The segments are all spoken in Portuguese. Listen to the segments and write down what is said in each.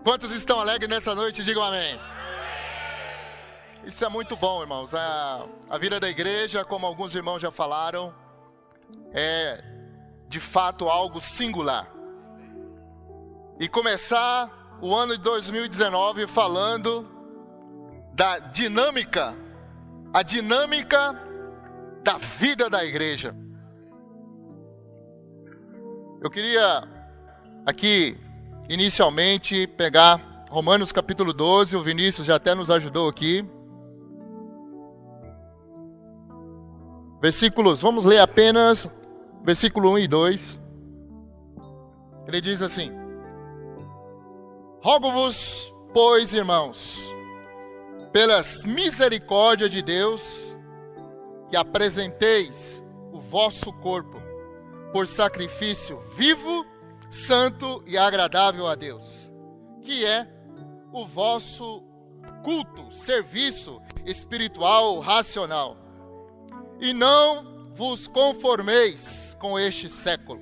Quantos estão alegres nessa noite? Digam amém. Isso é muito bom, irmãos. A vida da igreja, como alguns irmãos já falaram, é de fato algo singular. E começar o ano de 2019 falando da dinâmica, a dinâmica da vida da igreja. Eu queria aqui inicialmente pegar Romanos capítulo 12, o Vinícius já até nos ajudou aqui. Versículos, vamos ler apenas versículo 1 e 2. Ele diz assim: Rogo-vos, pois, irmãos, pelas misericórdias de Deus, que apresenteis o vosso corpo por sacrifício vivo, santo e agradável a Deus, que é o vosso culto, serviço espiritual racional. E não vos conformeis com este século,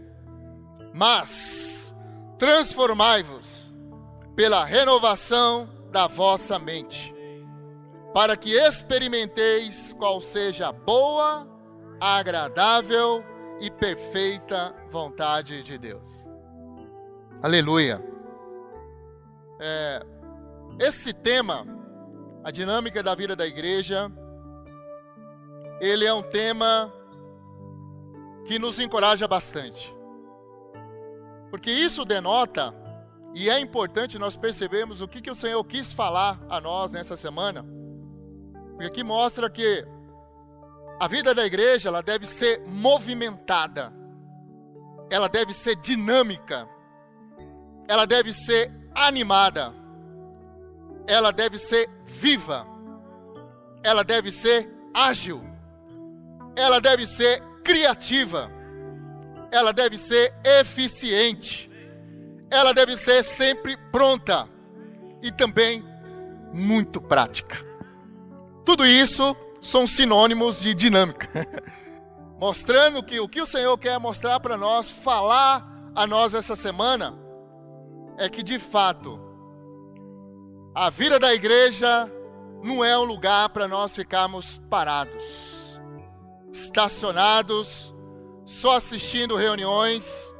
mas transformai-vos pela renovação da vossa mente, para que experimenteis qual seja a boa, agradável e perfeita vontade de Deus. Aleluia. Esse tema, a dinâmica da vida da igreja, ele é um tema que nos encoraja bastante. Porque isso denota, e é importante nós percebermos o que o Senhor quis falar a nós nessa semana. Porque aqui mostra que a vida da igreja, ela deve ser movimentada. Ela deve ser dinâmica. Ela deve ser animada. Ela deve ser viva. Ela deve ser ágil. Ela deve ser criativa. Ela deve ser eficiente. Ela deve ser sempre pronta. E também muito prática. Tudo isso são sinônimos de dinâmica. Mostrando que o que o Senhor quer mostrar para nós, falar a nós essa semana, é que de fato, a vida da igreja não é um lugar para nós ficarmos parados, estacionados, só assistindo reuniões,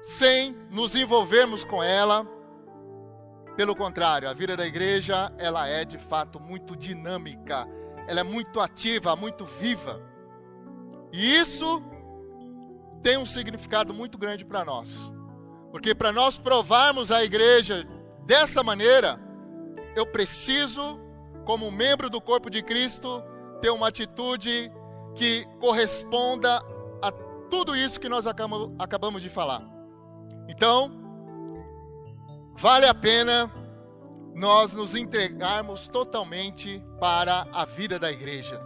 sem nos envolvermos com ela. Pelo contrário, a vida da igreja, ela é de fato muito dinâmica, ela é muito ativa, muito viva. E isso tem um significado muito grande para nós. Porque para nós provarmos a igreja dessa maneira, eu preciso, como membro do corpo de Cristo, ter uma atitude que corresponda a tudo isso que nós acabamos de falar. Então, vale a pena nós nos entregarmos totalmente para a vida da igreja.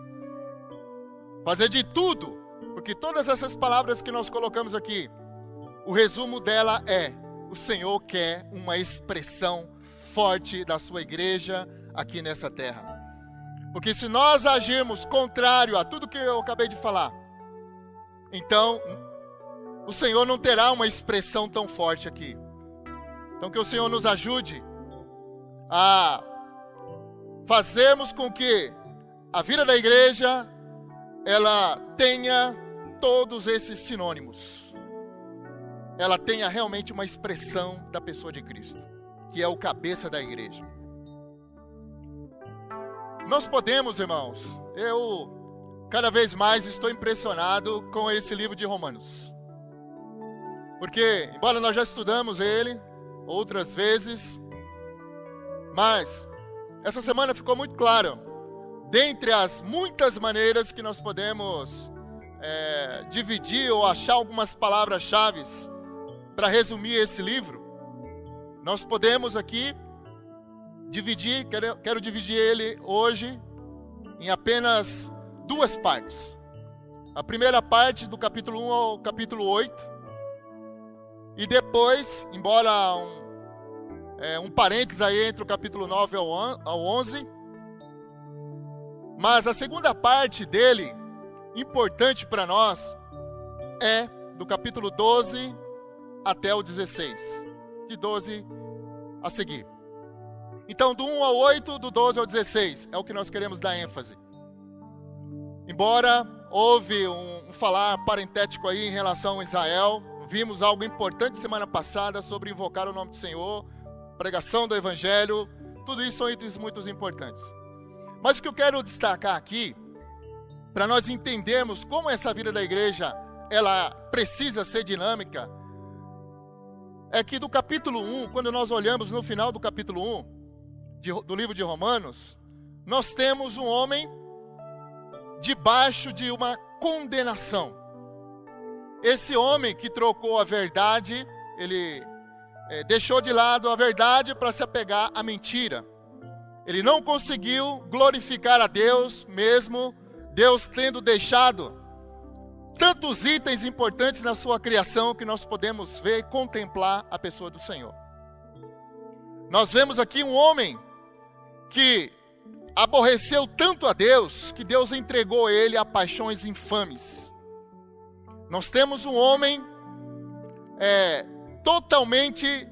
Fazer de tudo, porque todas essas palavras que nós colocamos aqui, o resumo dela é: o Senhor quer uma expressão forte da sua igreja aqui nessa terra. Porque se nós agirmos contrário a tudo que eu acabei de falar, então o Senhor não terá uma expressão tão forte aqui. Então que o Senhor nos ajude a fazermos com que a vida da igreja, ela tenha todos esses sinônimos. Ela tenha realmente uma expressão da pessoa de Cristo, que é o cabeça da igreja. Nós podemos, irmãos, eu cada vez mais estou impressionado com esse livro de Romanos. Porque, embora nós já estudamos ele outras vezes, mas essa semana ficou muito claro, dentre as muitas maneiras que nós podemos dividir ou achar algumas palavras-chave para resumir esse livro, nós podemos aqui dividir, quero dividir ele hoje em apenas duas partes. A primeira parte, do capítulo 1 ao capítulo 8, E depois, embora um parênteses aí entre o capítulo 9 ao 11, mas a segunda parte dele, importante para nós, é do capítulo 12 até o 16, de 12 a seguir. Então, do 1 ao 8, do 12 ao 16, é o que nós queremos dar ênfase. Embora houve um falar parentético aí em relação a Israel, vimos algo importante semana passada sobre invocar o nome do Senhor, pregação do Evangelho, tudo isso são itens muito importantes. Mas o que eu quero destacar aqui, para nós entendermos como essa vida da igreja, ela precisa ser dinâmica, é que do capítulo 1, quando nós olhamos no final do capítulo 1, do livro de Romanos, nós temos um homem debaixo de uma condenação. Esse homem que trocou a verdade, ele deixou de lado a verdade para se apegar à mentira. Ele não conseguiu glorificar a Deus, mesmo Deus tendo deixado tantos itens importantes na sua criação que nós podemos ver e contemplar a pessoa do Senhor. Nós vemos aqui um homem que aborreceu tanto a Deus, que Deus entregou ele a paixões infames. Nós temos um homem totalmente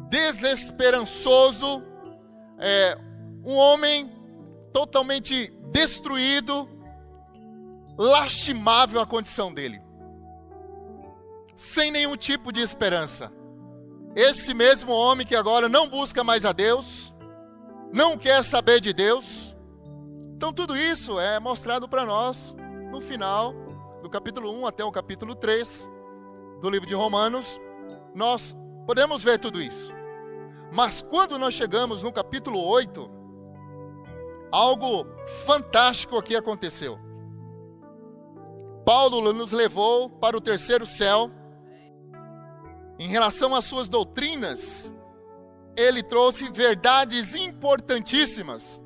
desesperançoso, um homem totalmente destruído, lastimável a condição dele, sem nenhum tipo de esperança. Esse mesmo homem que agora não busca mais a Deus, não quer saber de Deus. Então tudo isso é mostrado para nós no final do capítulo 1 até o capítulo 3 do livro de Romanos. Nós podemos ver tudo isso. Mas quando nós chegamos no capítulo 8, algo fantástico aqui aconteceu. Paulo nos levou para o terceiro céu. Em relação às suas doutrinas, ele trouxe verdades importantíssimas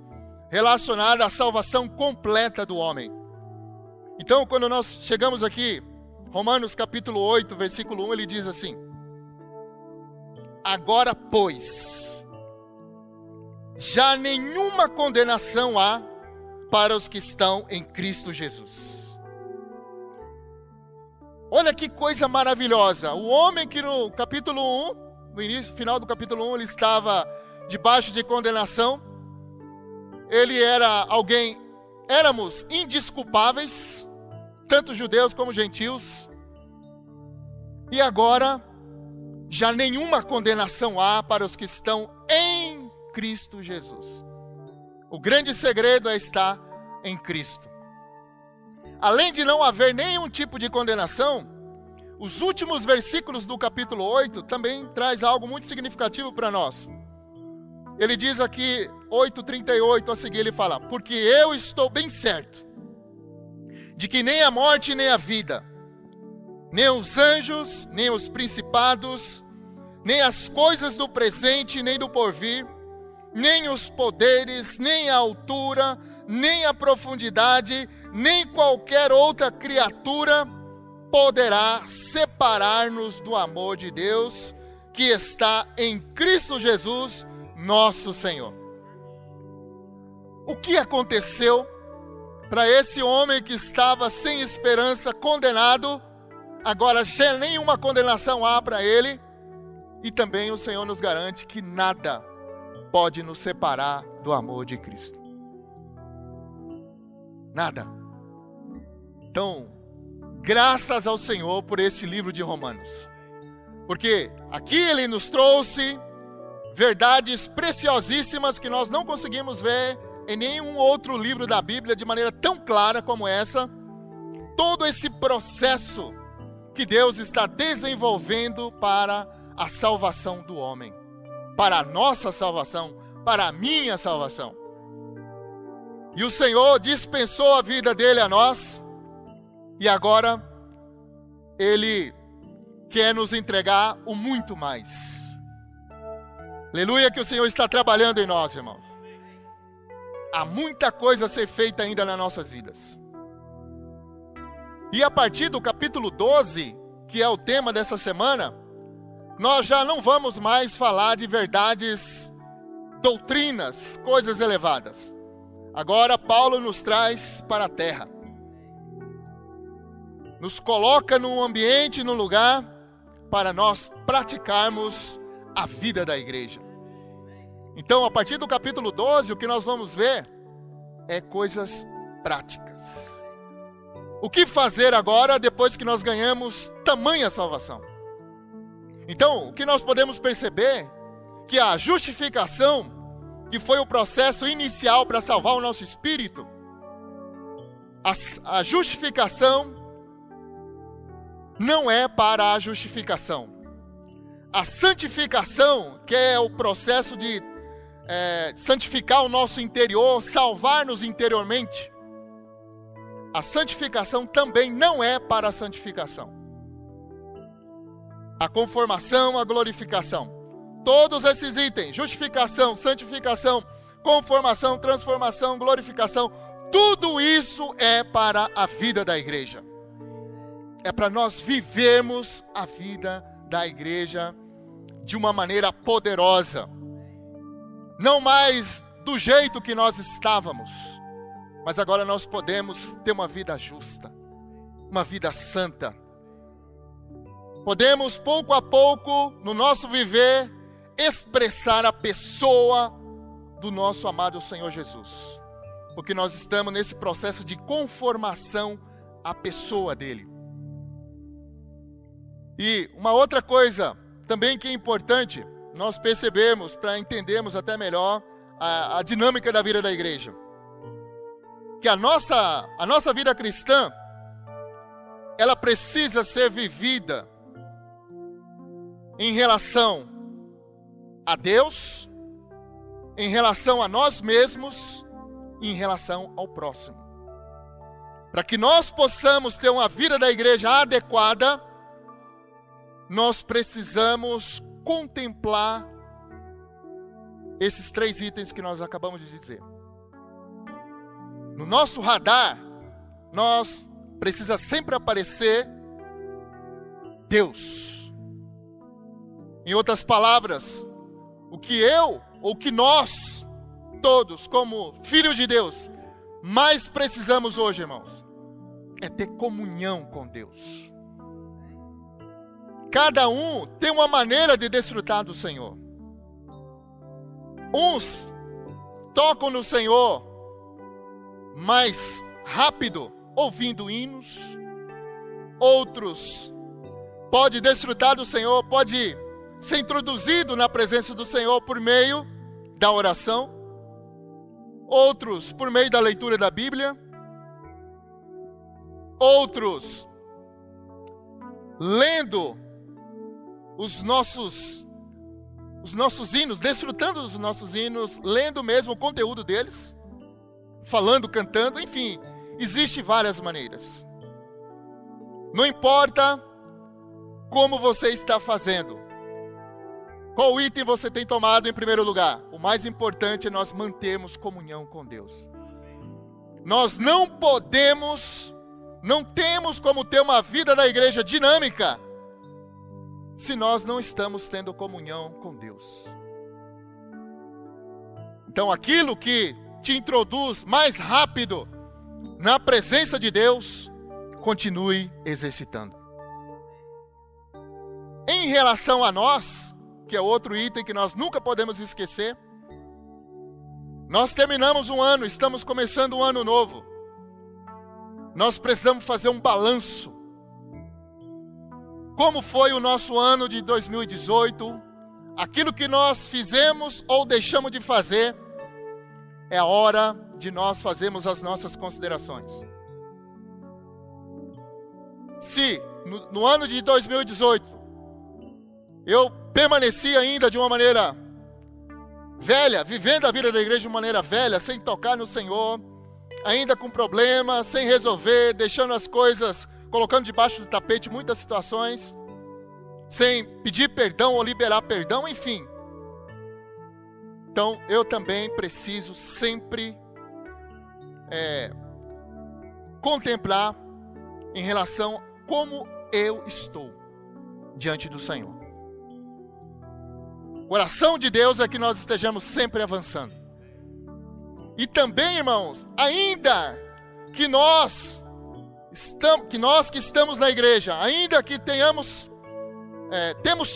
relacionadas à salvação completa do homem. Então, quando nós chegamos aqui, Romanos capítulo 8, versículo 1, ele diz assim: agora, pois, já nenhuma condenação há para os que estão em Cristo Jesus. Olha que coisa maravilhosa. O homem que no capítulo 1, no início, final do capítulo 1, ele estava debaixo de condenação. Ele era éramos indesculpáveis, tanto judeus como gentios. E agora, já nenhuma condenação há para os que estão em Cristo Jesus. O grande segredo é estar em Cristo. Além de não haver nenhum tipo de condenação, os últimos versículos do capítulo 8 também traz algo muito significativo para nós. Ele diz aqui, 8:38, a seguir ele fala: porque eu estou bem certo de que nem a morte nem a vida, nem os anjos, nem os principados, nem as coisas do presente, nem do porvir, nem os poderes, nem a altura, nem a profundidade, nem qualquer outra criatura poderá separar-nos do amor de Deus que está em Cristo Jesus, nosso Senhor. O que aconteceu para esse homem que estava sem esperança, condenado? Agora já nenhuma condenação há para ele, e também o Senhor nos garante que nada pode nos separar do amor de Cristo. Nada. Então, graças ao Senhor por esse livro de Romanos, porque aqui ele nos trouxe verdades preciosíssimas que nós não conseguimos ver em nenhum outro livro da Bíblia de maneira tão clara como essa. Todo esse processo que Deus está desenvolvendo para a salvação do homem, para a nossa salvação, para a minha salvação. E o Senhor dispensou a vida dele a nós, e agora ele quer nos entregar o muito mais. Aleluia, que o Senhor está trabalhando em nós, irmãos. Há muita coisa a ser feita ainda nas nossas vidas. E a partir do capítulo 12, que é o tema dessa semana, nós já não vamos mais falar de verdades, doutrinas, coisas elevadas. Agora Paulo nos traz para a terra. Nos coloca num ambiente, num lugar, para nós praticarmos a vida da igreja. Então, a partir do capítulo 12, o que nós vamos ver é coisas práticas. O que fazer agora, depois que nós ganhamos tamanha salvação? Então, o que nós podemos perceber, que a justificação, que foi o processo inicial para salvar o nosso espírito, a justificação não é para a justificação. A santificação, que é o processo de santificar o nosso interior, salvar-nos interiormente, a santificação também não é para a santificação. A conformação, a glorificação. Todos esses itens, justificação, santificação, conformação, transformação, glorificação, tudo isso é para a vida da igreja. É para nós vivermos a vida da igreja de uma maneira poderosa. Não mais do jeito que nós estávamos, mas agora nós podemos ter uma vida justa, uma vida santa. Podemos, pouco a pouco, no nosso viver, expressar a pessoa do nosso amado Senhor Jesus. Porque nós estamos nesse processo de conformação à pessoa dele. E uma outra coisa também que é importante nós percebemos, para entendermos até melhor a dinâmica da vida da igreja. Que a nossa vida cristã, ela precisa ser vivida em relação a Deus, em relação a nós mesmos e em relação ao próximo. Para que nós possamos ter uma vida da igreja adequada, nós precisamos contemplar esses 3 itens que nós acabamos de dizer. No nosso radar, nós precisa sempre aparecer Deus. Em outras palavras, o que eu, ou que nós, todos, como filhos de Deus, mais precisamos hoje, irmãos, é ter comunhão com Deus. Cada um tem uma maneira de desfrutar do Senhor. Uns tocam no Senhor mais rápido, ouvindo hinos. Outros podem desfrutar do Senhor, pode ser introduzido na presença do Senhor por meio da oração. Outros por meio da leitura da Bíblia. Outros lendo os nossos hinos, desfrutando dos nossos hinos, lendo mesmo o conteúdo deles, falando, cantando, enfim, existem várias maneiras. Não importa como você está fazendo, qual item você tem tomado em primeiro lugar, o mais importante é nós mantermos comunhão com Deus. Nós não temos como ter uma vida da igreja dinâmica, se nós não estamos tendo comunhão com Deus. Então aquilo que te introduz mais rápido na presença de Deus, continue exercitando. Em relação a nós, que é outro item que nós nunca podemos esquecer, nós terminamos um ano, estamos começando um ano novo. Nós precisamos fazer um balanço. Como foi o nosso ano de 2018? Aquilo que nós fizemos ou deixamos de fazer, é a hora de nós fazermos as nossas considerações. Se no ano de 2018 eu permaneci ainda de uma maneira velha, vivendo a vida da igreja de uma maneira velha, sem tocar no Senhor, ainda com problemas, sem resolver, deixando as coisas, colocando debaixo do tapete muitas situações, sem pedir perdão ou liberar perdão, enfim. Então, eu também preciso sempre contemplar em relação a como eu estou diante do Senhor. A oração de Deus é que nós estejamos sempre avançando. E também, irmãos, ainda que nós que estamos na igreja, ainda que temos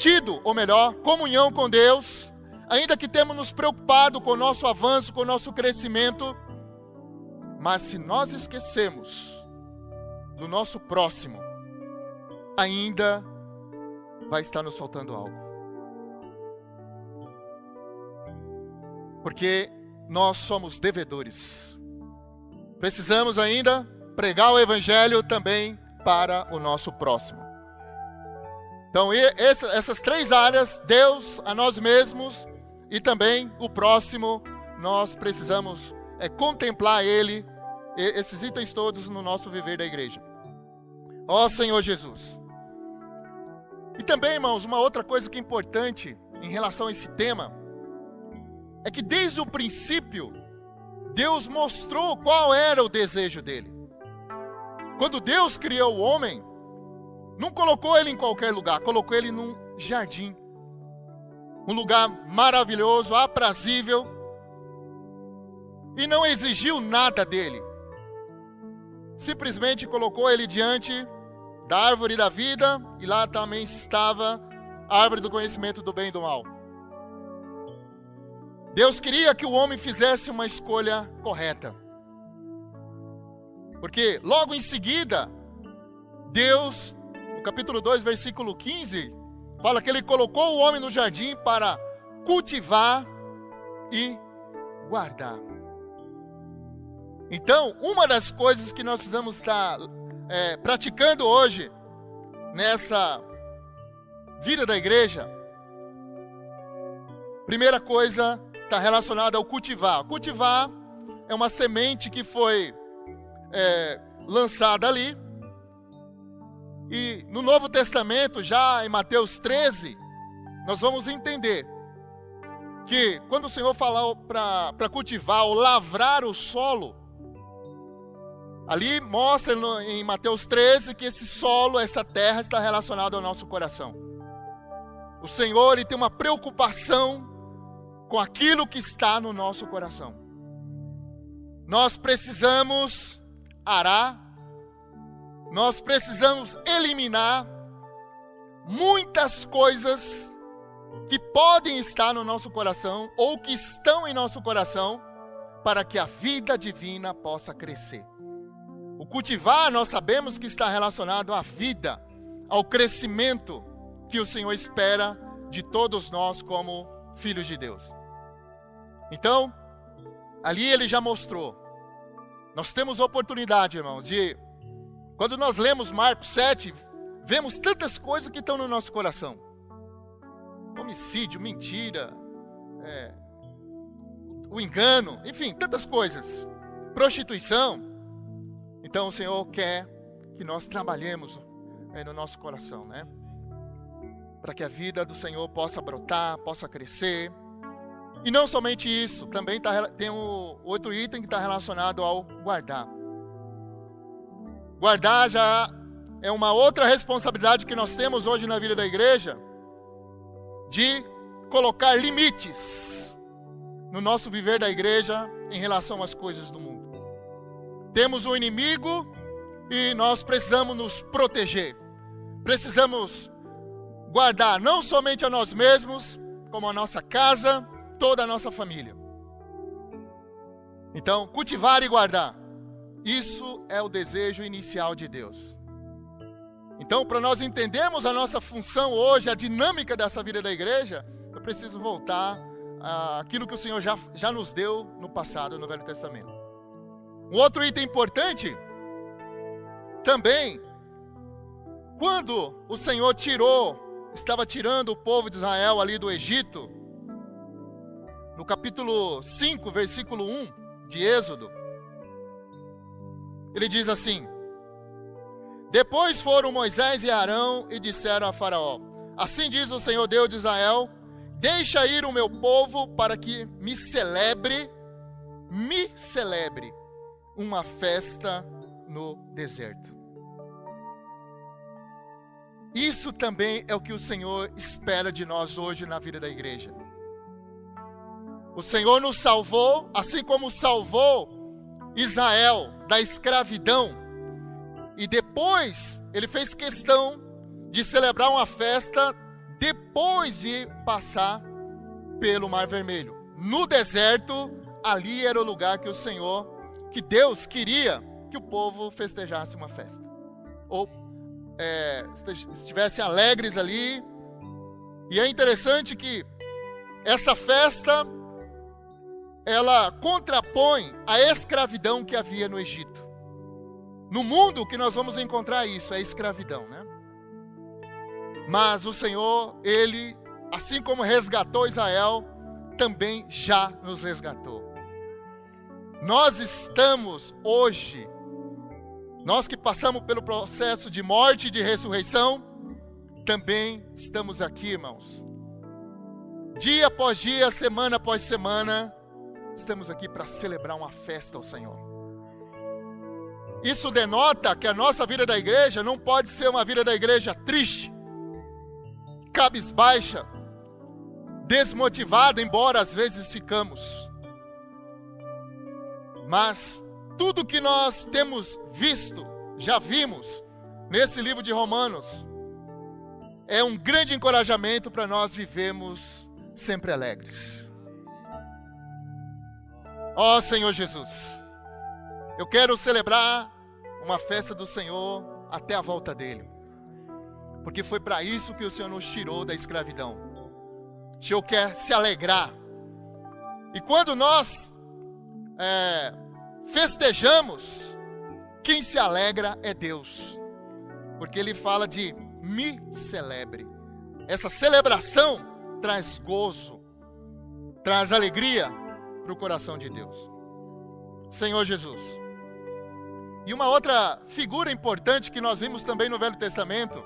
tido, ou melhor, comunhão com Deus, ainda que temos nos preocupado com o nosso avanço, com o nosso crescimento, mas se nós esquecemos do nosso próximo, ainda vai estar nos faltando algo. Porque nós somos devedores. Precisamos ainda pregar o evangelho também para o nosso próximo. Então, essas três áreas, Deus, a nós mesmos e também o próximo, nós precisamos contemplar Ele, esses itens todos no nosso viver da igreja. Ó Senhor Jesus. E também, irmãos, uma outra coisa que é importante em relação a esse tema, é que desde o princípio, Deus mostrou qual era o desejo dele. Quando Deus criou o homem, não colocou ele em qualquer lugar, colocou ele num jardim. Um lugar maravilhoso, aprazível, e não exigiu nada dele. Simplesmente colocou ele diante da árvore da vida, e lá também estava a árvore do conhecimento do bem e do mal. Deus queria que o homem fizesse uma escolha correta. Porque logo em seguida, Deus, no capítulo 2, versículo 15, fala que ele colocou o homem no jardim para cultivar e guardar. Então, uma das coisas que nós precisamos estar praticando hoje, nessa vida da igreja, primeira coisa está relacionada ao cultivar. Cultivar é uma semente que foi lançada ali. E no Novo Testamento, já em Mateus 13, nós vamos entender que quando o Senhor falou para cultivar ou lavrar o solo, ali mostra em Mateus 13 que esse solo, essa terra está relacionada ao nosso coração. O Senhor, ele tem uma preocupação com aquilo que está no nosso coração. Nós precisamos arar, nós precisamos eliminar muitas coisas que podem estar no nosso coração ou que estão em nosso coração para que a vida divina possa crescer. O cultivar, nós sabemos que está relacionado à vida, ao crescimento que o Senhor espera de todos nós como filhos de Deus. Então, ali ele já mostrou. Nós temos oportunidade, irmãos, de... Quando nós lemos Marcos 7, vemos tantas coisas que estão no nosso coração. Homicídio, mentira, o engano, enfim, tantas coisas. Prostituição. Então o Senhor quer que nós trabalhemos no nosso coração, né? Para que a vida do Senhor possa brotar, possa crescer. E não somente isso, também tem outro item que está relacionado ao guardar. Guardar já é uma outra responsabilidade que nós temos hoje na vida da igreja, de colocar limites no nosso viver da igreja em relação às coisas do mundo. Temos um inimigo e nós precisamos nos proteger. Precisamos guardar não somente a nós mesmos, como a nossa casa, toda a nossa família. Então, cultivar e guardar. Isso é o desejo inicial de Deus. Então, para nós entendermos a nossa função hoje, a dinâmica dessa vida da igreja, eu preciso voltar àquilo que o Senhor já nos deu no passado, no Velho Testamento. Um outro item importante, também, quando o Senhor estava tirando o povo de Israel ali do Egito, no capítulo 5, versículo 1 de Êxodo, ele diz assim: depois foram Moisés e Arão e disseram a Faraó: assim diz o Senhor Deus de Israel, deixa ir o meu povo para que me celebre uma festa no deserto. Isso também é o que o Senhor espera de nós hoje na vida da igreja. O Senhor nos salvou, assim como salvou Israel da escravidão. E depois, ele fez questão de celebrar uma festa depois de passar pelo Mar Vermelho. No deserto, ali era o lugar que o Senhor, que Deus queria que o povo festejasse uma festa. Ou estivessem alegres ali. E é interessante que essa festa, ela contrapõe a escravidão que havia no Egito. No mundo, o que nós vamos encontrar isso, é escravidão, né? Mas o Senhor, Ele, assim como resgatou Israel, também já nos resgatou. Nós estamos hoje, nós que passamos pelo processo de morte e de ressurreição, também estamos aqui, irmãos. Dia após dia, semana após semana, estamos aqui para celebrar uma festa ao Senhor. Isso denota que a nossa vida da igreja não pode ser uma vida da igreja triste, cabisbaixa, desmotivada, embora às vezes ficamos. Mas tudo que nós temos visto, já vimos nesse livro de Romanos, é um grande encorajamento para nós vivermos sempre alegres. Ó Senhor Jesus, eu quero celebrar uma festa do Senhor até a volta dele. Porque foi para isso que o Senhor nos tirou da escravidão. O Senhor quer se alegrar. E quando nós festejamos, quem se alegra é Deus. Porque Ele fala de me celebre. Essa celebração traz gozo, traz alegria para o coração de Deus. Senhor Jesus. E uma outra figura importante que nós vimos também no Velho Testamento,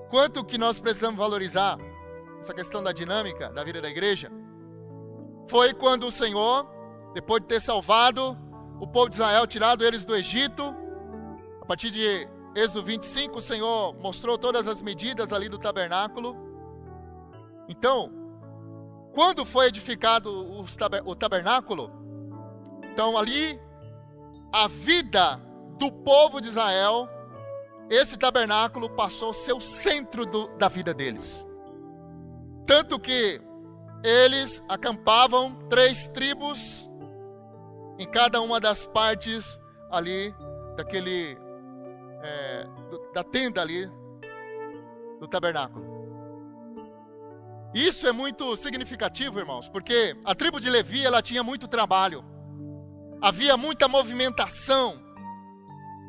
quanto que nós precisamos valorizar essa questão da dinâmica da vida da igreja, foi quando o Senhor, depois de ter salvado o povo de Israel, tirado eles do Egito, a partir de Êxodo 25, o Senhor mostrou todas as medidas ali do tabernáculo. Então, quando foi edificado o tabernáculo, então ali, a vida do povo de Israel, esse tabernáculo passou a ser o centro da vida deles. Tanto que eles acampavam 3 tribos em cada uma das partes ali daquele da tenda ali do tabernáculo. Isso é muito significativo, irmãos, porque a tribo de Levi, ela tinha muito trabalho. Havia muita movimentação.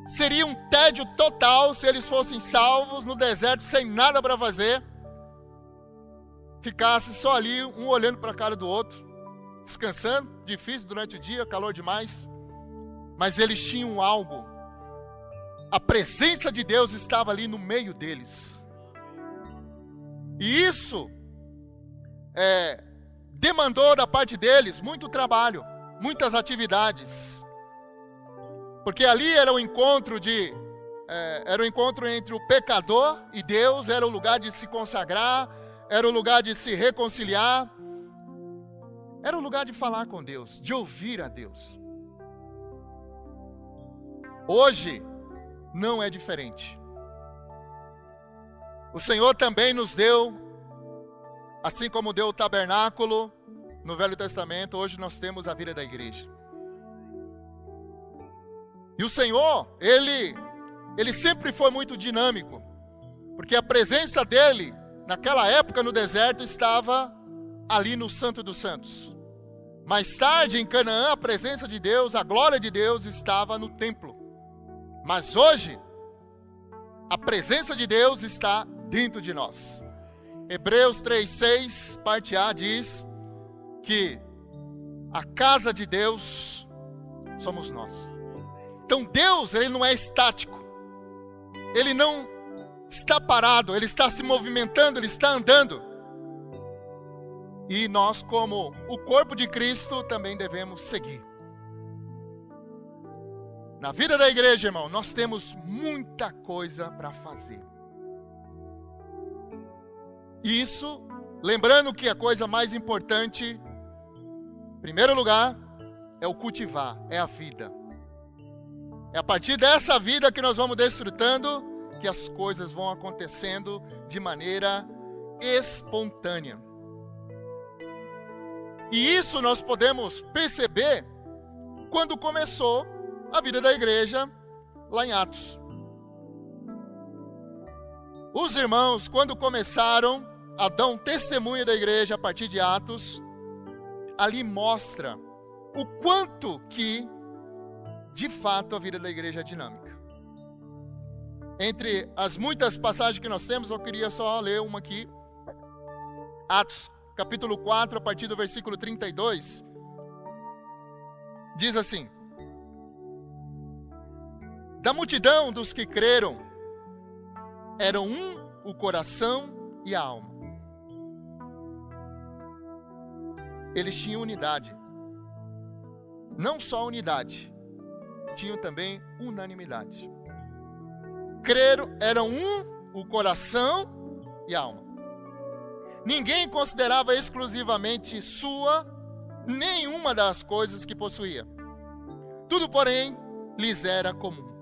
Seria um tédio total se eles fossem salvos no deserto sem nada para fazer. Ficasse só ali, um olhando para a cara do outro, descansando, difícil durante o dia, calor demais. Mas eles tinham algo. A presença de Deus estava ali no meio deles. E isso demandou da parte deles muito trabalho, muitas atividades. Porque ali era o encontro entre o pecador e Deus, era o lugar de se consagrar, era o lugar de se reconciliar, era o lugar de falar com Deus, de ouvir a Deus. Hoje não é diferente. O Senhor também nos deu, assim como deu o tabernáculo no Velho Testamento, hoje nós temos a vida da igreja. E o Senhor, Ele sempre foi muito dinâmico, porque a presença dEle, naquela época no deserto, estava ali no Santo dos Santos. Mais tarde, em Canaã, a presença de Deus, a glória de Deus estava no templo. Mas hoje, a presença de Deus está dentro de nós. Hebreus 3:6, parte A, diz que a casa de Deus somos nós. Então Deus, Ele não é estático. Ele não está parado, Ele está se movimentando, Ele está andando. E nós, como o corpo de Cristo, também devemos seguir. Na vida da igreja, irmão, nós temos muita coisa para fazer. Isso, lembrando que a coisa mais importante primeiro lugar, é o cultivar, é a vida. É a partir dessa vida que nós vamos desfrutando que as coisas vão acontecendo de maneira espontânea. E isso nós podemos perceber quando começou a vida da igreja lá em Atos. Os irmãos, quando começaram a dar um testemunho da igreja a partir de Atos, ali mostra o quanto que, de fato, a vida da igreja é dinâmica. Entre as muitas passagens que nós temos, eu queria só ler uma aqui. Atos, capítulo 4, a partir do versículo 32. Diz assim: da multidão dos que creram, eram um o coração e a alma. Eles tinham unidade. Não só unidade, tinham também unanimidade. Creram, eram um o coração e a alma. Ninguém considerava exclusivamente sua nenhuma das coisas que possuía. Tudo, porém, lhes era comum.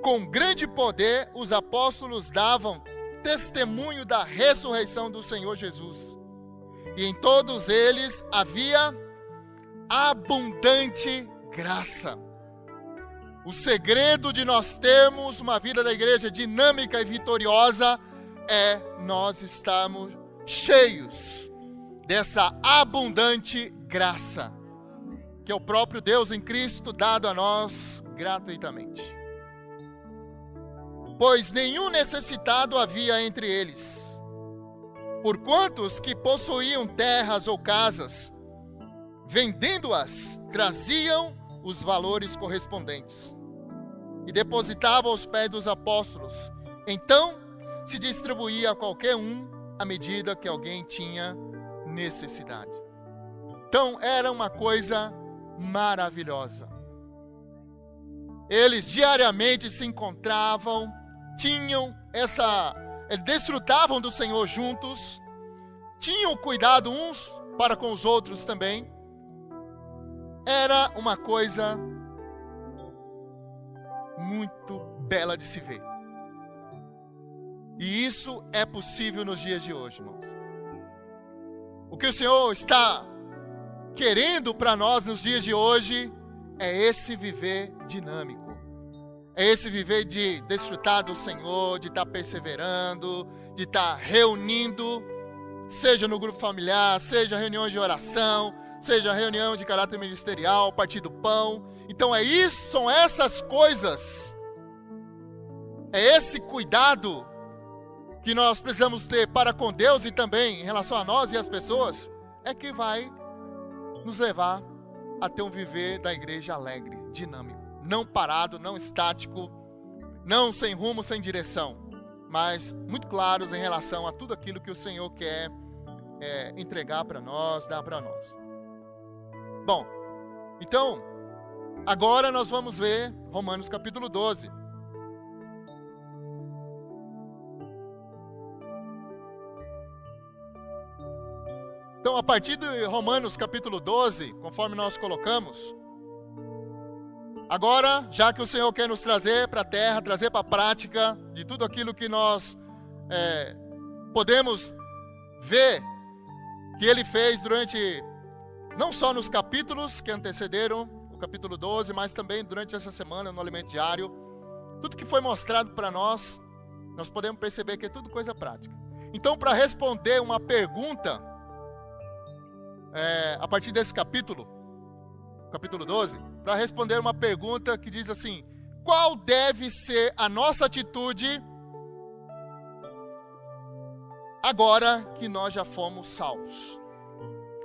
Com grande poder, os apóstolos davam testemunho da ressurreição do Senhor Jesus. E em todos eles havia abundante graça. O segredo de nós termos uma vida da igreja dinâmica e vitoriosa é nós estarmos cheios dessa abundante graça, que é o próprio Deus em Cristo dado a nós gratuitamente. Pois nenhum necessitado havia entre eles, porquanto os que possuíam terras ou casas, vendendo-as, traziam os valores correspondentes e depositavam aos pés dos apóstolos. Então se distribuía a qualquer um à medida que alguém tinha necessidade. Então era uma coisa maravilhosa. Eles diariamente se encontravam, desfrutavam do Senhor juntos, tinham cuidado uns para com os outros também. Era uma coisa muito bela de se ver. E isso é possível nos dias de hoje, irmãos. O que o Senhor está querendo para nós nos dias de hoje é esse viver dinâmico. É esse viver de desfrutar do Senhor, de estar perseverando, de estar reunindo, seja no grupo familiar, seja reuniões de oração, seja reunião de caráter ministerial, partir do pão. Então são essas coisas, é esse cuidado que nós precisamos ter para com Deus e também em relação a nós e as pessoas, é que vai nos levar a ter um viver da igreja alegre, dinâmico, não parado, não estático, não sem rumo, sem direção, mas muito claros em relação a tudo aquilo que o Senhor quer entregar para nós, dar para nós. Bom, então, agora nós vamos ver Romanos capítulo 12. Então, a partir de Romanos capítulo 12, conforme nós colocamos, agora, já que o Senhor quer nos trazer para a terra, trazer para a prática de tudo aquilo que nós podemos ver que Ele fez durante, não só nos capítulos que antecederam o capítulo 12, mas também durante essa semana no Alimento Diário, tudo que foi mostrado para nós, nós podemos perceber que é tudo coisa prática. Então, para responder uma pergunta, a partir desse capítulo 12, para responder uma pergunta que diz assim: qual deve ser a nossa atitude agora que nós já fomos salvos?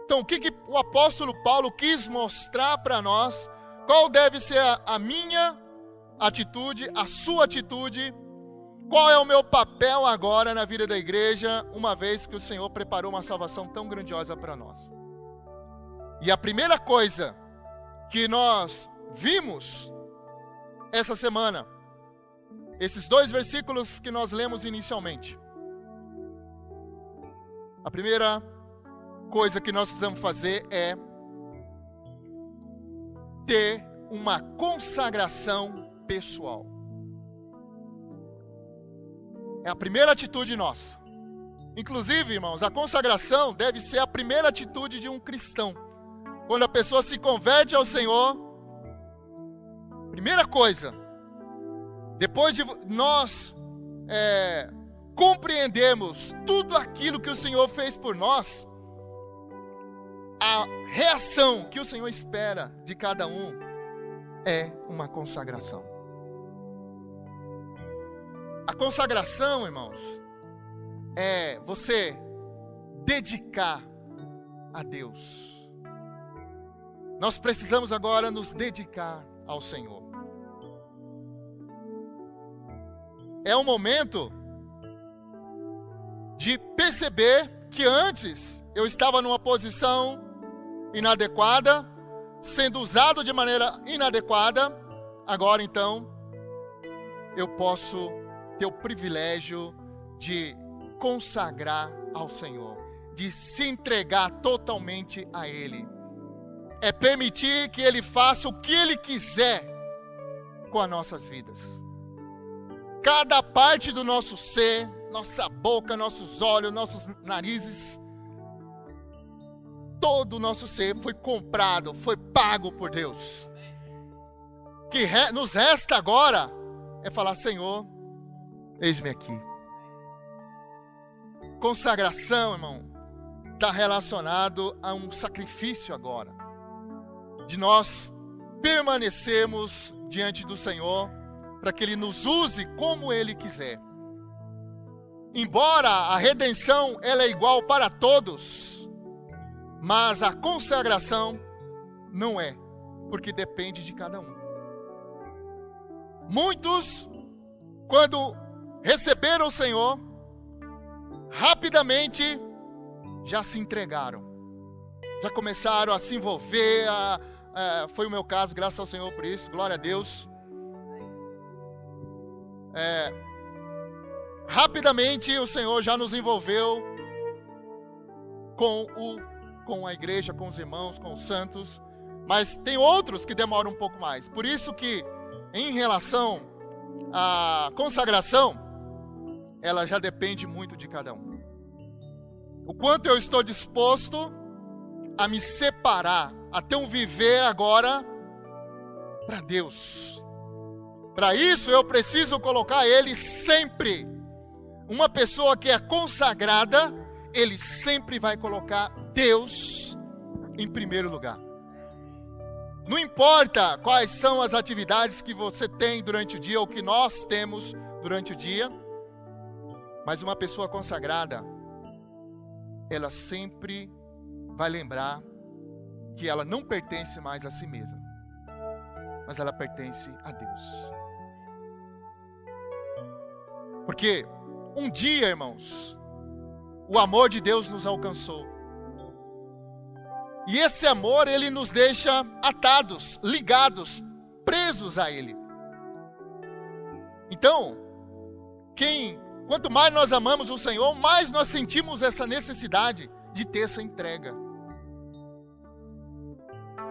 Então, o que o apóstolo Paulo quis mostrar para nós? Qual deve ser a minha atitude, a sua atitude? Qual é o meu papel agora na vida da igreja, uma vez que o Senhor preparou uma salvação tão grandiosa para nós? E a primeira coisa que nós vimos essa semana, esses 2 versículos que nós lemos inicialmente. A primeira coisa que nós precisamos fazer é ter uma consagração pessoal. É a primeira atitude nossa. Inclusive, irmãos, a consagração deve ser a primeira atitude de um cristão. Quando a pessoa se converte ao Senhor, primeira coisa, depois de nós compreendermos tudo aquilo que o Senhor fez por nós, a reação que o Senhor espera de cada um é uma consagração. A consagração, irmãos, é você dedicar a Deus. Nós precisamos agora nos dedicar ao Senhor. É um momento de perceber que antes eu estava numa posição inadequada, sendo usado de maneira inadequada. Agora então eu posso ter o privilégio de consagrar ao Senhor, de se entregar totalmente a Ele. É permitir que Ele faça o que Ele quiser com as nossas vidas. Cada parte do nosso ser, nossa boca, nossos olhos, nossos narizes, todo o nosso ser foi comprado, foi pago por Deus. O que nos resta agora é falar: Senhor, eis-me aqui. Consagração, irmão, está relacionado a um sacrifício agora, de nós permanecermos diante do Senhor, para que Ele nos use como Ele quiser. Embora a redenção ela é igual para todos, mas a consagração não é, porque depende de cada um. Muitos, quando receberam o Senhor, rapidamente já se entregaram, já começaram a se envolver, foi o meu caso, graças ao Senhor por isso, glória a Deus. Rapidamente o Senhor já nos envolveu com a igreja, com os irmãos, com os santos, mas tem outros que demoram um pouco mais. Por isso que, em relação à consagração, ela já depende muito de cada um. O quanto eu estou disposto a me separar, a ter um viver agora para Deus. Para isso eu preciso colocar Ele sempre. Uma pessoa que é consagrada, ele sempre vai colocar Deus em primeiro lugar. Não importa quais são as atividades que você tem durante o dia, ou que nós temos durante o dia, mas uma pessoa consagrada, ela sempre vai lembrar que ela não pertence mais a si mesma, mas ela pertence a Deus. Porque um dia, irmãos, o amor de Deus nos alcançou. E esse amor, ele nos deixa atados, ligados, presos a Ele. Então, quanto mais nós amamos o Senhor, mais nós sentimos essa necessidade de ter essa entrega.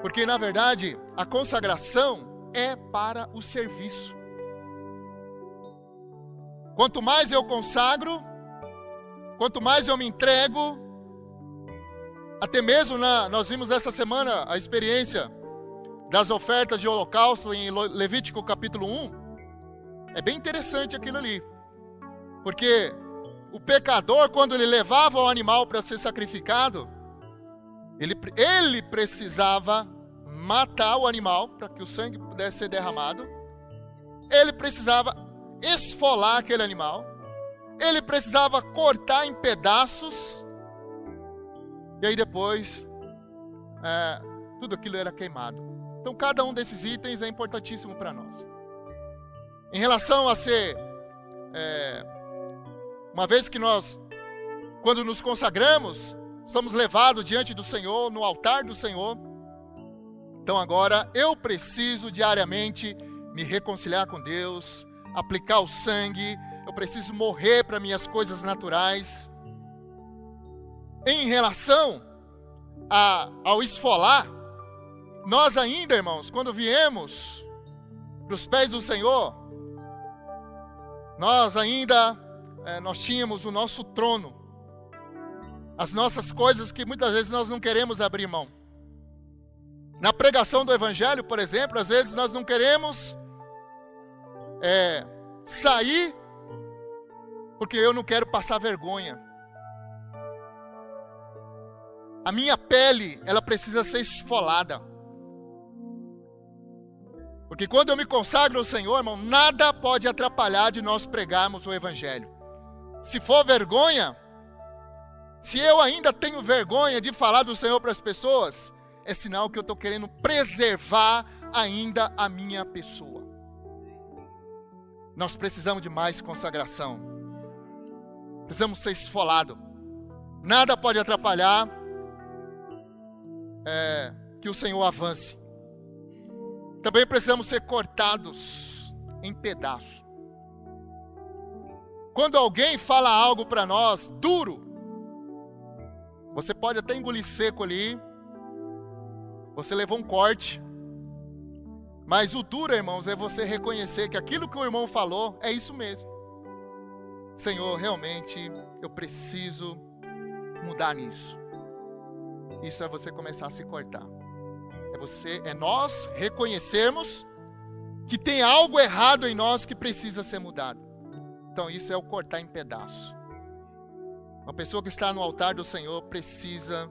Porque, na verdade, a consagração é para o serviço. Quanto mais eu consagro, quanto mais eu me entrego, até mesmo nós vimos essa semana a experiência das ofertas de holocausto em Levítico capítulo 1. É bem interessante aquilo ali. Porque o pecador, quando ele levava o animal para ser sacrificado, ele precisava matar o animal para que o sangue pudesse ser derramado. Ele precisava esfolar aquele animal. Ele precisava cortar em pedaços. E aí depois, tudo aquilo era queimado. Então cada um desses itens é importantíssimo para nós. Em relação a ser, uma vez que nós, quando nos consagramos, somos levados diante do Senhor, no altar do Senhor. Então agora eu preciso diariamente me reconciliar com Deus, aplicar o sangue, eu preciso morrer para minhas coisas naturais. Em relação ao esfolar, nós ainda, irmãos, quando viemos para os pés do Senhor, nós ainda, nós tínhamos o nosso trono, as nossas coisas que muitas vezes nós não queremos abrir mão. Na pregação do Evangelho, por exemplo, às vezes nós não queremos sair, porque eu não quero passar vergonha. A minha pele, ela precisa ser esfolada. Porque quando eu me consagro ao Senhor, irmão, nada pode atrapalhar de nós pregarmos o Evangelho. Se for vergonha, se eu ainda tenho vergonha de falar do Senhor para as pessoas, é sinal que eu estou querendo preservar ainda a minha pessoa. Nós precisamos de mais consagração. Precisamos ser esfolados. Nada pode atrapalhar que o Senhor avance. Também precisamos ser cortados em pedaços. Quando alguém fala algo para nós duro, você pode até engolir seco ali, você levou um corte, mas o duro, irmãos, é você reconhecer que aquilo que o irmão falou é isso mesmo. Senhor, realmente eu preciso mudar nisso. Isso é você começar a se cortar. É nós reconhecermos que tem algo errado em nós que precisa ser mudado. Então isso é o cortar em pedaços. Uma pessoa que está no altar do Senhor precisa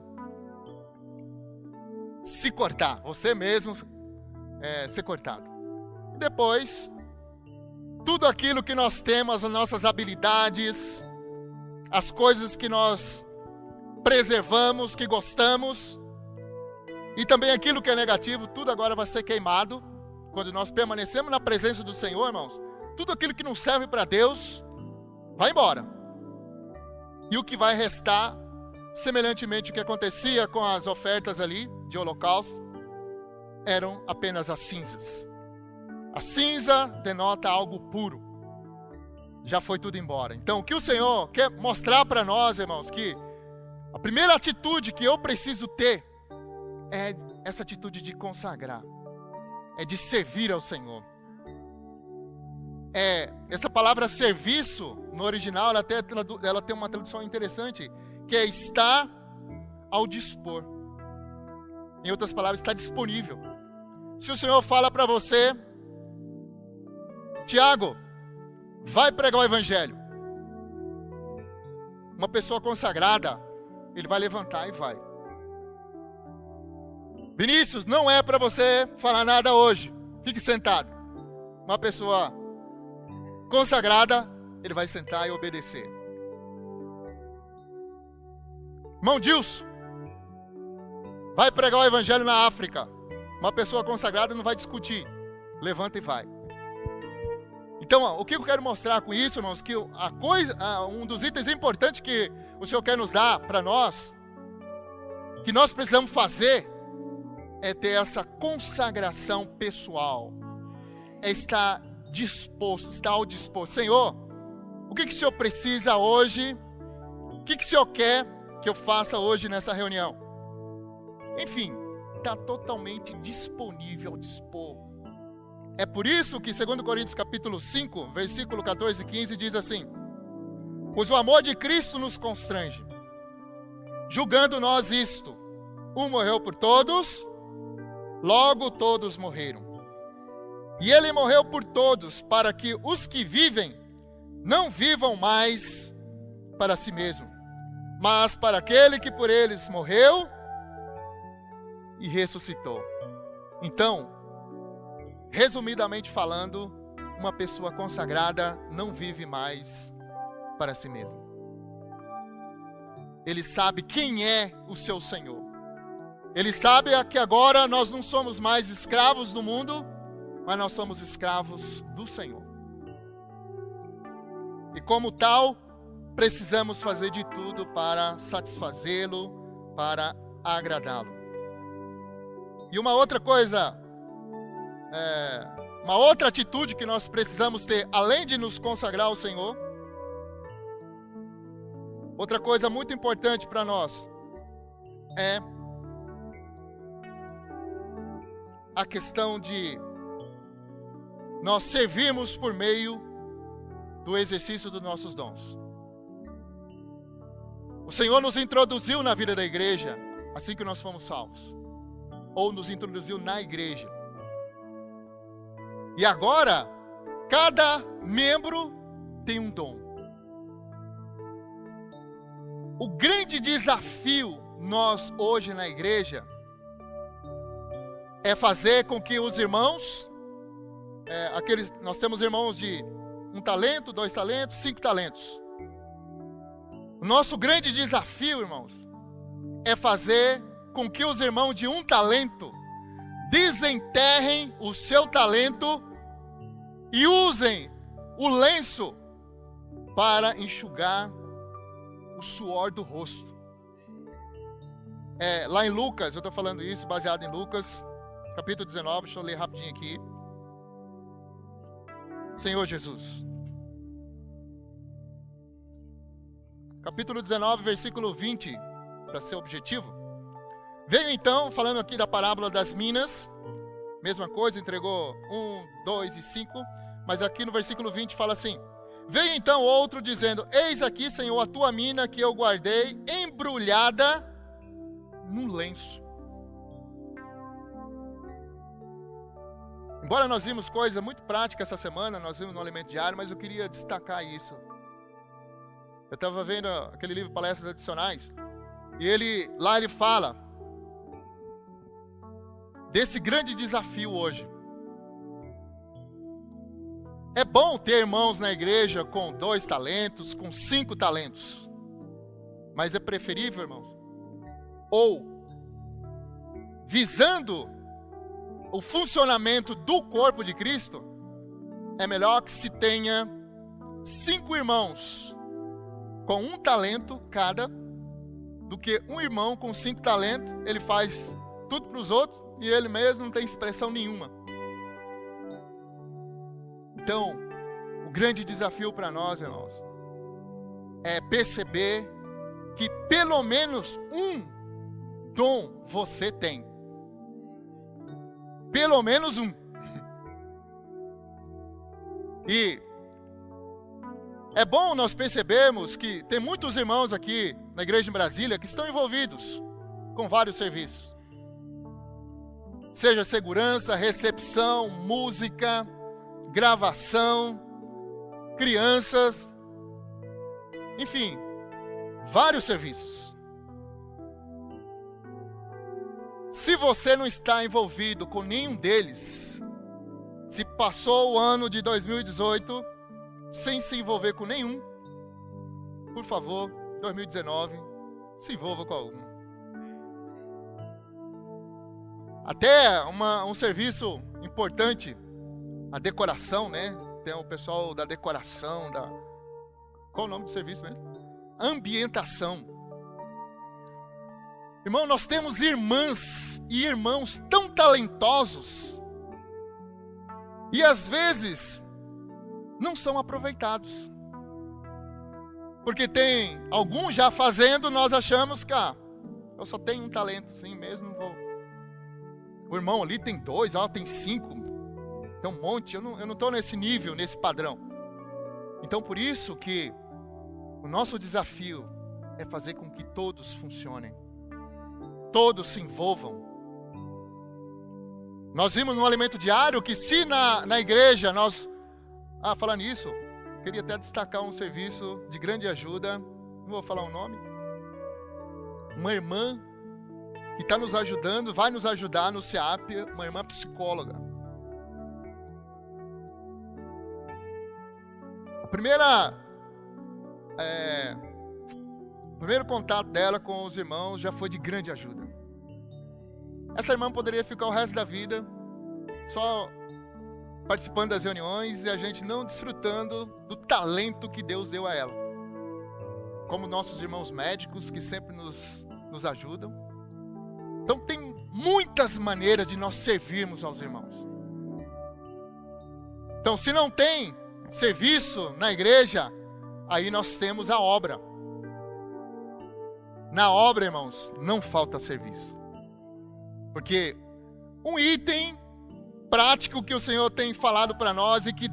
se cortar. Você mesmo ser cortado. E depois, tudo aquilo que nós temos, as nossas habilidades, as coisas que nós preservamos, que gostamos, e também aquilo que é negativo, tudo agora vai ser queimado. Quando nós permanecemos na presença do Senhor, irmãos, tudo aquilo que não serve para Deus, vai embora. E o que vai restar, semelhantemente ao que acontecia com as ofertas ali, de holocausto, eram apenas as cinzas. A cinza denota algo puro. Já foi tudo embora. Então, o que o Senhor quer mostrar para nós, irmãos, que a primeira atitude que eu preciso ter é essa atitude de consagrar, é de servir ao Senhor. Essa palavra serviço, no original, ela tem uma tradução interessante, que é estar ao dispor. Em outras palavras, está disponível. Se o Senhor fala para você, Tiago, vai pregar o Evangelho. Uma pessoa consagrada, ele vai levantar e vai. Vinícius, não é para você falar nada hoje. Fique sentado. Uma pessoa consagrada, ele vai sentar e obedecer. Irmão Dilson, vai pregar o Evangelho na África. Uma pessoa consagrada não vai discutir. Levanta e vai. Então, o que eu quero mostrar com isso, irmãos, que um dos itens importantes que o Senhor quer nos dar para nós, que nós precisamos fazer, é ter essa consagração pessoal. É estar disposto, estar ao dispor. Senhor, o que o Senhor precisa hoje? O que o Senhor quer que eu faça hoje nessa reunião? Enfim, está totalmente disponível ao dispor. É por isso que 2 Coríntios capítulo 5, versículo 14 e 15 diz assim: pois o amor de Cristo nos constrange, julgando nós isto, um morreu por todos, logo todos morreram. E ele morreu por todos, para que os que vivem não vivam mais para si mesmo, mas para aquele que por eles morreu e ressuscitou. Então, resumidamente falando, uma pessoa consagrada não vive mais para si mesmo. Ele sabe quem é o seu Senhor. Ele sabe que agora nós não somos mais escravos do mundo, mas nós somos escravos do Senhor. E como tal, precisamos fazer de tudo para satisfazê-lo, para agradá-lo. E uma outra coisa, uma outra atitude que nós precisamos ter, além de nos consagrar ao Senhor, outra coisa muito importante para nós é a questão de nós servirmos por meio do exercício dos nossos dons. O Senhor nos introduziu na vida da igreja assim que nós fomos salvos, ou nos introduziu na igreja. E agora, cada membro tem um dom. O grande desafio nós hoje na igreja é fazer com que os irmãos, nós temos irmãos de 1 talento, 2 talentos, 5 talentos. O nosso grande desafio, irmãos, é fazer com que os irmãos de 1 talento desenterrem o seu talento e usem o lenço para enxugar o suor do rosto. Lá em Lucas, eu estou falando isso baseado em Lucas, capítulo 19, deixa eu ler rapidinho aqui. Senhor Jesus. Capítulo 19, versículo 20, para ser objetivo. Veio então, falando aqui da parábola das minas, mesma coisa, entregou 1, 2 e 5, mas aqui no versículo 20 fala assim: veio então outro dizendo: eis aqui, Senhor, a tua mina que eu guardei embrulhada num lenço. Embora nós vimos coisa muito prática essa semana, nós vimos no Alimento Diário, mas eu queria destacar isso. Eu estava vendo aquele livro Palestras Adicionais, e lá ele fala desse grande desafio hoje. É bom ter irmãos na igreja com 2 talentos, com 5 talentos, mas é preferível, irmãos, ou visando o funcionamento do corpo de Cristo, é melhor que se tenha 5 irmãos com 1 talento cada, do que um irmão com 5 talentos, ele faz tudo para os outros e ele mesmo não tem expressão nenhuma. Então, o grande desafio para nós, irmãos, é perceber que pelo menos um dom você tem. Pelo menos um. E é bom nós percebermos que tem muitos irmãos aqui na igreja em Brasília que estão envolvidos com vários serviços. Seja segurança, recepção, música, gravação, crianças, enfim, vários serviços. Se você não está envolvido com nenhum deles, se passou o ano de 2018 sem se envolver com nenhum, por favor, 2019, se envolva com algum. Até um serviço importante, a decoração, né? Tem o pessoal da decoração, qual o nome do serviço mesmo? Ambientação. Irmão, nós temos irmãs e irmãos tão talentosos e às vezes não são aproveitados. Porque tem alguns já fazendo, nós achamos que eu só tenho um talento, sim mesmo. O irmão ali tem 2, tem 5, tem um monte. Eu não estou nesse nível, nesse padrão. Então por isso que o nosso desafio é fazer com que todos funcionem. Todos se envolvam. Nós vimos no Alimento Diário que se na igreja nós... falando nisso, queria até destacar um serviço de grande ajuda. Não vou falar o nome. Uma irmã que está nos ajudando, vai nos ajudar no CEAP, uma irmã psicóloga. O primeiro contato dela com os irmãos já foi de grande ajuda. Essa irmã poderia ficar o resto da vida só participando das reuniões e a gente não desfrutando do talento que Deus deu a ela. Como nossos irmãos médicos que sempre nos ajudam. Então tem muitas maneiras de nós servirmos aos irmãos. Então se não tem serviço na igreja, aí nós temos a obra. Na obra, irmãos, não falta serviço. Porque um item prático que o Senhor tem falado para nós e que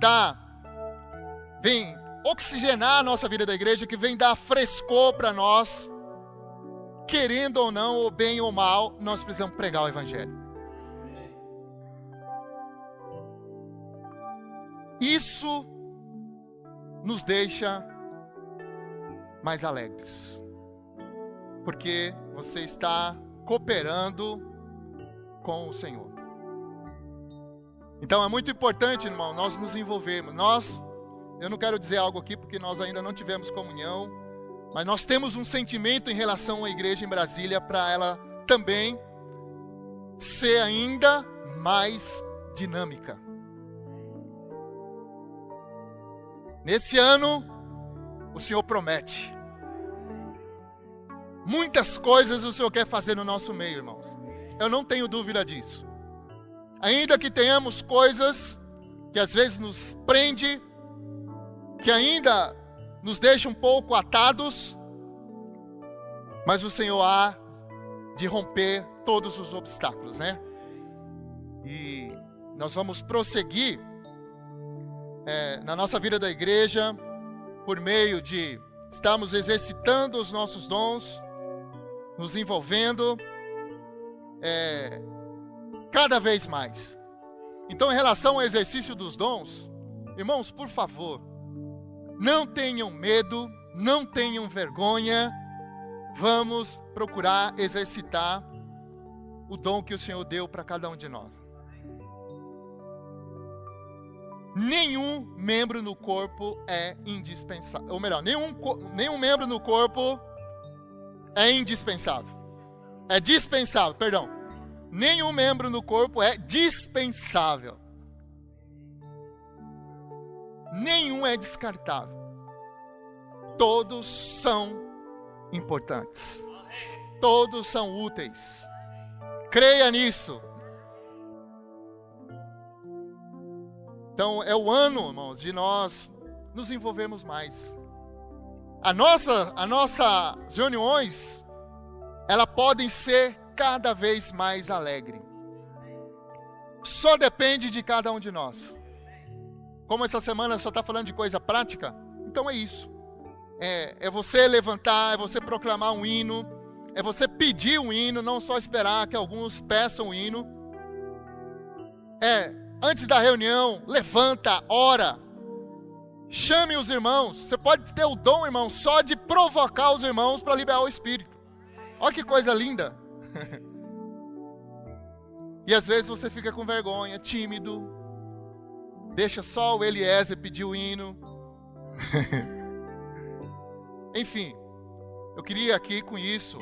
vem oxigenar a nossa vida da igreja, que vem dar frescor para nós, querendo ou não, ou bem ou mal, nós precisamos pregar o Evangelho. Isso nos deixa mais alegres, porque você está cooperando com o Senhor. Então é muito importante, irmão, nós nos envolvermos. Eu não quero dizer algo aqui porque nós ainda não tivemos comunhão, mas nós temos um sentimento em relação à igreja em Brasília para ela também ser ainda mais dinâmica. Nesse ano, o Senhor promete. Muitas coisas o Senhor quer fazer no nosso meio, irmãos. Eu não tenho dúvida disso. Ainda que tenhamos coisas que às vezes nos prende, que ainda nos deixa um pouco atados, mas o Senhor há de romper todos os obstáculos, né? E nós vamos prosseguir na nossa vida da igreja por meio de estarmos exercitando os nossos dons, nos envolvendo cada vez mais. Então, em relação ao exercício dos dons, irmãos, por favor, não tenham medo, não tenham vergonha. Vamos procurar exercitar o dom que o Senhor deu para cada um de nós. Nenhum membro no corpo é indispensável. Ou melhor, nenhum membro no corpo é indispensável. É dispensável, perdão. Nenhum membro no corpo é dispensável. Nenhum é descartável. Todos são importantes. Todos são úteis. Creia nisso. Então é o ano, irmãos, de nós nos envolvermos mais. As nossas reuniões, elas podem ser cada vez mais alegres. Só depende de cada um de nós. Como essa semana só está falando de coisa prática, então é isso. É você levantar, é você proclamar um hino, é você pedir um hino, não só esperar que alguns peçam o hino. Antes da reunião, levanta, ora, chame os irmãos. Você pode ter o dom, irmão, só de provocar os irmãos para liberar o Espírito. Olha que coisa linda. E às vezes você fica com vergonha, tímido, deixa só o Eliezer pedir o hino. Enfim, eu queria aqui com isso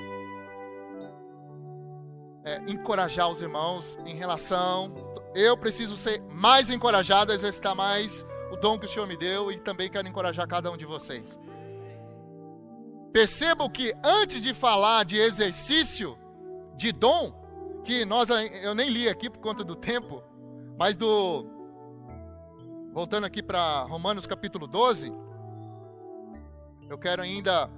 encorajar os irmãos em relação. Eu preciso ser mais encorajado a exercitar mais o dom que o Senhor me deu e também quero encorajar cada um de vocês. Percebam que antes de falar de exercício de dom, que eu nem li aqui por conta do tempo, mas voltando aqui para Romanos capítulo 12, eu quero ainda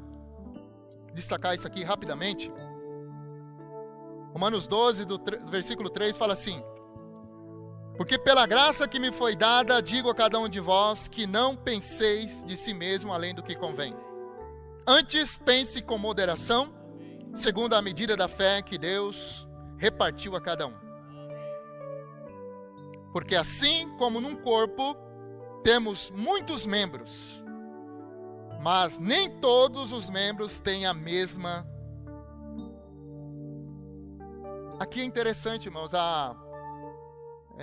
destacar isso aqui rapidamente. Romanos 12, do versículo 3, fala assim: porque pela graça que me foi dada, digo a cada um de vós, que não penseis de si mesmo além do que convém. Antes pense com moderação, segundo a medida da fé que Deus repartiu a cada um. Porque assim como num corpo temos muitos membros, mas nem todos os membros têm a mesma. Aqui é interessante, irmãos,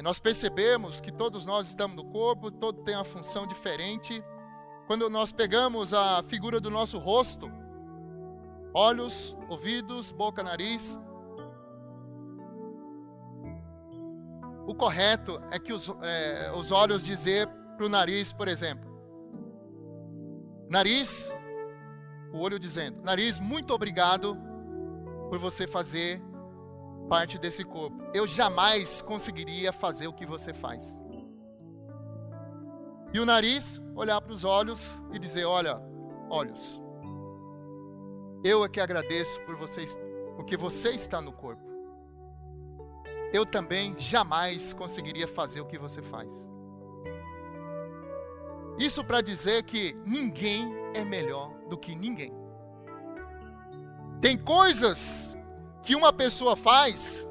nós percebemos que todos nós estamos no corpo, todo tem uma função diferente. Quando nós pegamos a figura do nosso rosto, olhos, ouvidos, boca, nariz, o correto é que os olhos dizer para o nariz, por exemplo, nariz, o olho dizendo, nariz, muito obrigado por você fazer parte desse corpo. Eu jamais conseguiria fazer o que você faz. E o nariz, olhar para os olhos e dizer, olha, olhos, eu é que agradeço por vocês, porque você está no corpo. eu também jamais conseguiria fazer o que você faz. Isso para dizer que ninguém é melhor do que ninguém. Tem coisas que uma pessoa faz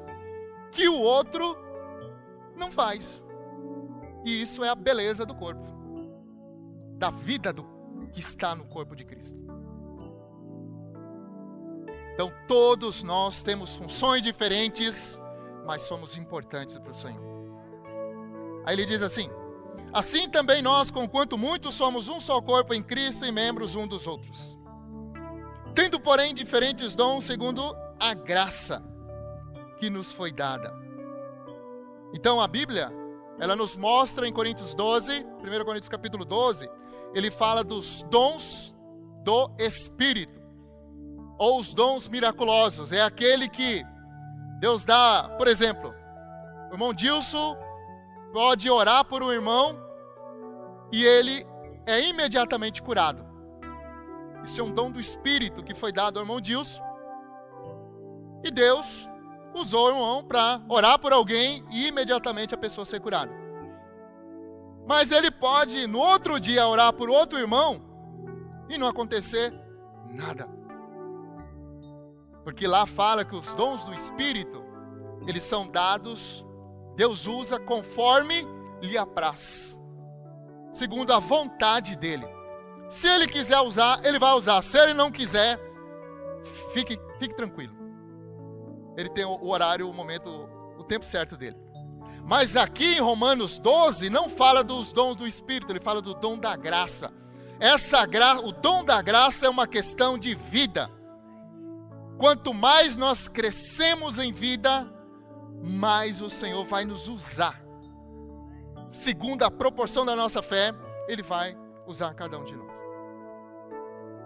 que o outro não faz. E isso é a beleza do corpo, da vida que está no corpo de Cristo. Então todos nós temos funções diferentes, mas somos importantes para o Senhor. Aí ele diz assim: assim também nós, conquanto muitos, somos um só corpo em Cristo e membros um dos outros. Tendo, porém, diferentes dons segundo a graça que nos foi dada. Então a Bíblia, ela nos mostra em Coríntios 12, 1 Coríntios capítulo 12, ele fala dos dons do Espírito, ou os dons miraculosos. É aquele que Deus dá, por exemplo, o irmão Dilson pode orar por um irmão e ele é imediatamente curado. Isso é um dom do Espírito que foi dado ao irmão Dilson. E Deus usou o irmão para orar por alguém e imediatamente a pessoa ser curada. Mas ele pode, no outro dia, orar por outro irmão e não acontecer nada. Porque lá fala que os dons do Espírito, eles são dados, Deus usa conforme lhe apraz, segundo a vontade dele. Se ele quiser usar, ele vai usar. Se ele não quiser, fique tranquilo. Ele tem o horário, o momento, o tempo certo dele. Mas aqui em Romanos 12, não fala dos dons do Espírito, ele fala do dom da graça. O dom da graça é uma questão de vida. Quanto mais nós crescemos em vida, mais o Senhor vai nos usar. Segundo a proporção da nossa fé, Ele vai usar cada um de nós.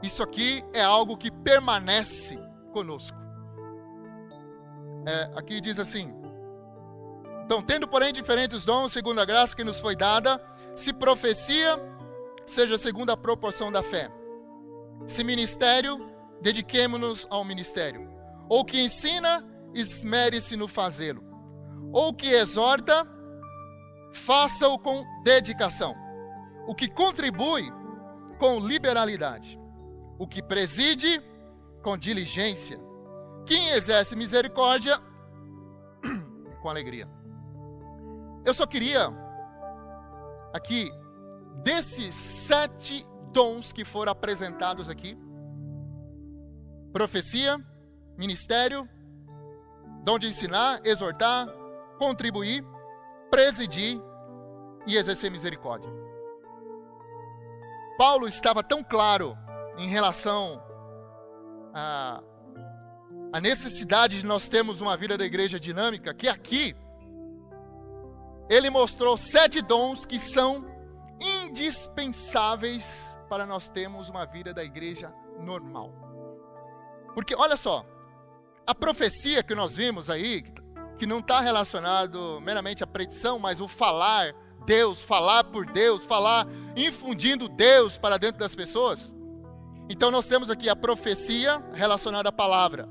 Isso aqui é algo que permanece conosco. Aqui diz assim: então, tendo porém diferentes dons, segundo a graça que nos foi dada, se profecia, seja segundo a proporção da fé. Se ministério, dediquemo-nos ao ministério. Ou que ensina, esmere-se no fazê-lo. Ou que exorta, faça-o com dedicação. O que contribui, com liberalidade. O que preside, com diligência. Quem exerce misericórdia, com alegria. Eu só queria, aqui, desses 7 dons que foram apresentados aqui: profecia, ministério, dom de ensinar, exortar, contribuir, presidir e exercer misericórdia. Paulo estava tão claro em relação à necessidade de nós termos uma vida da igreja dinâmica, que aqui ele mostrou 7 dons que são indispensáveis para nós termos uma vida da igreja normal. Porque, olha só, a profecia que nós vimos aí, que não está relacionado meramente à predição, mas o falar Deus, falar por Deus, falar infundindo Deus para dentro das pessoas. Então nós temos aqui a profecia relacionada à palavra.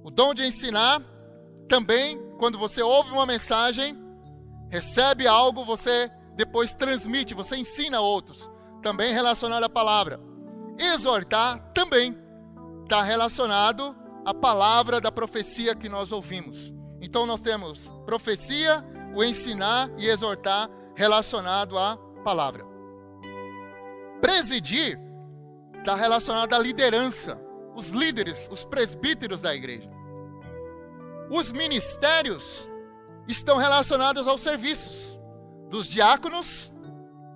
O dom de ensinar, também, quando você ouve uma mensagem, recebe algo, você depois transmite, você ensina a outros, também relacionado à palavra. Exortar, também está relacionado à palavra da profecia que nós ouvimos. Então nós temos profecia, o ensinar e exortar relacionado à palavra. Presidir está relacionado à liderança, os líderes, os presbíteros da igreja. Os ministérios estão relacionados aos serviços dos diáconos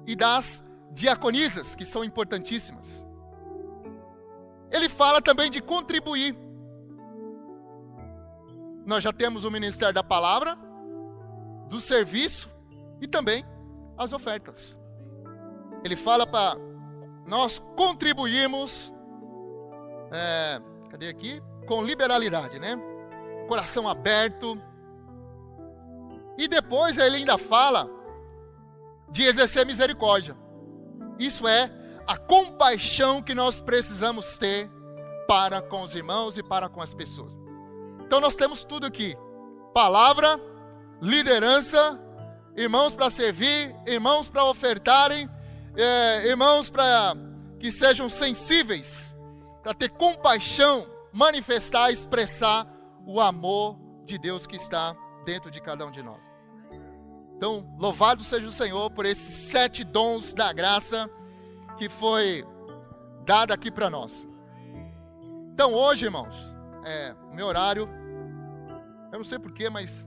e das diaconisas, que são importantíssimas. Ele fala também de contribuir. Nós já temos o ministério da palavra, do serviço e também as ofertas. Ele fala para nós contribuirmos, com liberalidade, né? Coração aberto. E depois ele ainda fala de exercer misericórdia. Isso é a compaixão que nós precisamos ter para com os irmãos e para com as pessoas. Então nós temos tudo aqui: palavra, liderança, irmãos para servir, irmãos para ofertarem, irmãos para que sejam sensíveis, para ter compaixão, manifestar, expressar o amor de Deus que está dentro de cada um de nós. Então, louvado seja o Senhor por esses 7 dons da graça que foi dado aqui para nós. Então, hoje, irmãos, o meu horário, eu não sei porquê, mas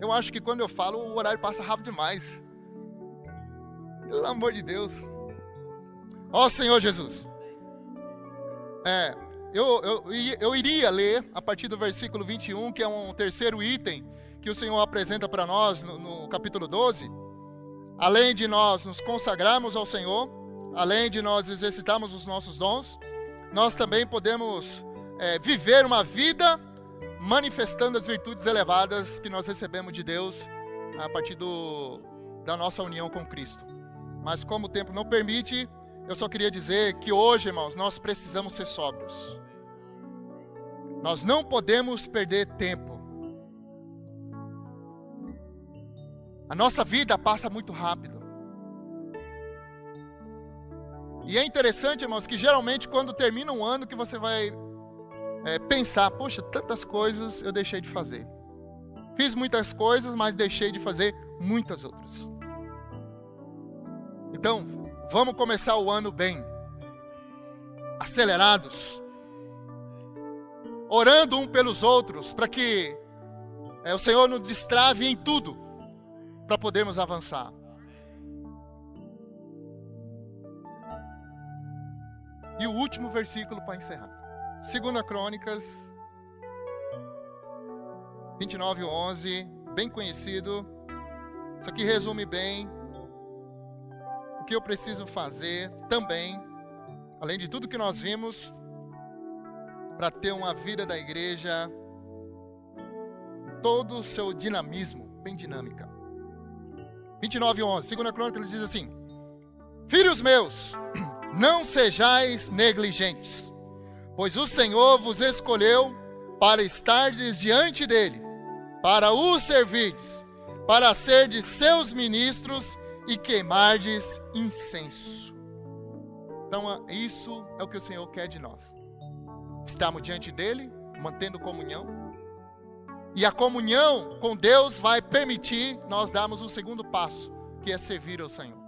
eu acho que quando eu falo, o horário passa rápido demais. Pelo amor de Deus. Ó Senhor Jesus. Eu iria ler a partir do versículo 21, que é um terceiro item que o Senhor apresenta para nós no capítulo 12. Além de nós nos consagrarmos ao Senhor, além de nós exercitarmos os nossos dons, nós também podemos viver uma vida manifestando as virtudes elevadas que nós recebemos de Deus a partir da nossa união com Cristo. Mas como o tempo não permite, eu só queria dizer que hoje, irmãos, nós precisamos ser sóbrios. Nós não podemos perder tempo. A nossa vida passa muito rápido. E é interessante, irmãos, que geralmente quando termina um ano que você vai pensar, poxa, tantas coisas eu deixei de fazer. Fiz muitas coisas, mas deixei de fazer muitas outras. Então, vamos começar o ano bem, acelerados, orando um pelos outros, para que o Senhor nos destrave em tudo, para podermos avançar. E o último versículo para encerrar. 2 Crônicas 29:11, bem conhecido. Isso aqui resume bem o que eu preciso fazer também, além de tudo que nós vimos, para ter uma vida da igreja, todo o seu dinamismo, bem dinâmica. 29:11, 2 Crônicas, ele diz assim: Filhos meus, não sejais negligentes, pois o Senhor vos escolheu para estardes diante dele, para o servirdes, para serdes seus ministros e queimardes incenso. Então, isso é o que o Senhor quer de nós. Estamos diante dele, mantendo comunhão. E a comunhão com Deus vai permitir nós darmos o segundo passo, que é servir ao Senhor.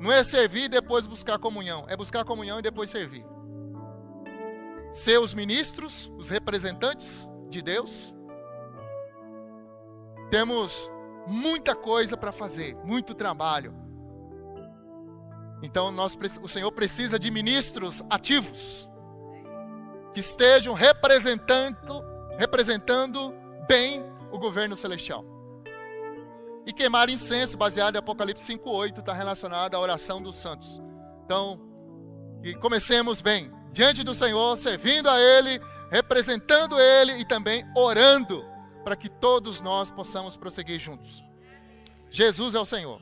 Não é servir e depois buscar comunhão, é buscar comunhão e depois servir. Ser os ministros, os representantes de Deus. Temos muita coisa para fazer, muito trabalho. Então o Senhor precisa de ministros ativos, que estejam representando bem o governo celestial. E queimar incenso, baseado em Apocalipse 5:8, está relacionado à oração dos santos. Então, que comecemos bem, diante do Senhor, servindo a Ele, representando Ele e também orando, para que todos nós possamos prosseguir juntos. Jesus é o Senhor.